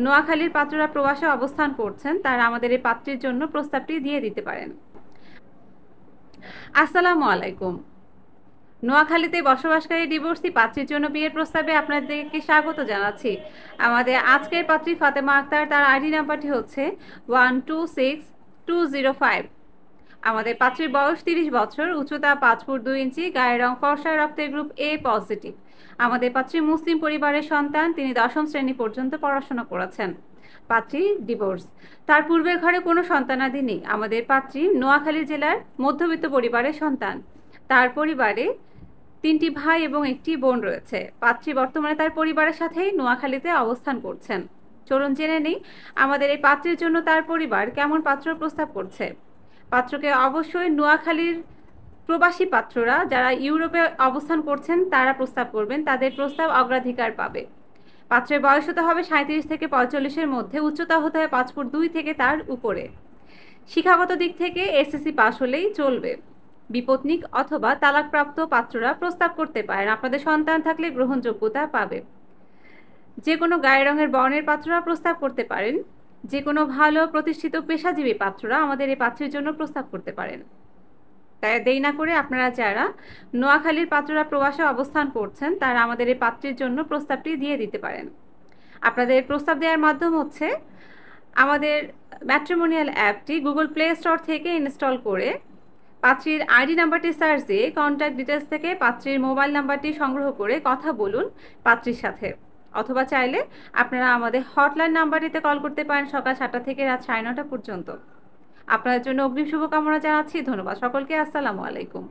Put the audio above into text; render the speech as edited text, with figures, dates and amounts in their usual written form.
নোয়াখালীর পাত্ররা প্রবাসে অবস্থান করছেন, তারা আমাদের এই পাত্রীর জন্য প্রস্তাবটি দিয়ে দিতে পারেন। আসসালামু আলাইকুম। নোয়াখালীতে বসবাসকারী ডিভোর্সি পাত্রীর জন্য বিয়ের প্রস্তাবে আপনাদেরকে স্বাগত জানাচ্ছি। আমাদের আজকের পাত্রী ফাতেমা আক্তার, তার আইডি নাম্বারটি হচ্ছে 126205। আমাদের পাত্রীর বয়স 30 বছর, উচ্চতা 5 ফুট 2 ইঞ্চি, গায়ের রং ফর্সা, রক্তের গ্রুপ A পজিটিভ। আমাদের পাত্রী মুসলিম পরিবারের সন্তান, তিনি 10ম শ্রেণী পর্যন্ত পড়াশোনা করেছেন। পাত্রী ডিভোর্স, তার পূর্বের ঘরে কোনো সন্তানাদি নেই। আমাদের পাত্রী নোয়াখালী জেলার মধ্যবিত্ত পরিবারের সন্তান, তার পরিবারে 3টি ভাই এবং 1টি বোন রয়েছে। পাত্রী বর্তমানে তার পরিবারের সাথেই নোয়াখালীতে অবস্থান করছেন। চলুন জেনে নিই আমাদের এই পাত্রের জন্য তার পরিবার কেমন পাত্র প্রস্তাব করছে। পাত্রকে অবশ্যই নোয়াখালীর প্রবাসী পাত্ররা যারা ইউরোপে অবস্থান করছেন তারা প্রস্তাব করবেন, তাদের প্রস্তাব অগ্রাধিকার পাবে। পাত্রের বয়স হতে হবে 37 থেকে 45-এর মধ্যে, উচ্চতা হতে হবে 5 ফুট 2 থেকে তার উপরে। শিক্ষাগত দিক থেকে এসএসসি পাস হলেই চলবে। বিপত্নিক অথবা তালাকপ্রাপ্ত পাত্ররা প্রস্তাব করতে পারেন, আপনাদের সন্তান থাকলে গ্রহণযোগ্যতা পাবে। যে কোনো গায়ের রঙের বর্ণের পাত্ররা প্রস্তাব করতে পারেন। যে কোনো ভালো প্রতিষ্ঠিত পেশাজীবী পাত্ররা আমাদের এই পাত্রের জন্য প্রস্তাব করতে পারেন। তাই দেরি না করে আপনারা যারা নোয়াখালীর পাত্ররা প্রবাসে অবস্থান করছেন তারা আমাদের এই পাত্রের জন্য প্রস্তাবটি দিয়ে দিতে পারেন। আপনাদের প্রস্তাব দেওয়ার মাধ্যম হচ্ছে আমাদের ম্যাট্রিমোনিয়াল অ্যাপটি গুগল প্লে স্টোর থেকে ইনস্টল করে পাত্রীর আইডি নাম্বারটি সার্চ দিয়ে কন্ট্যাক্ট ডিটেলস থেকে পাত্রীর মোবাইল নাম্বারটি সংগ্রহ করে কথা বলুন পাত্রীর সাথে। অথবা চাইলে আপনারা আমাদের হটলাইন নাম্বারটিতে কল করতে পারেন সকাল 7টা থেকে রাত 9:30 পর্যন্ত। আপনাদের জন্য অগ্রিম শুভকামনা জানাচ্ছি। ধন্যবাদ সকলকে। আসসালামু আলাইকুম।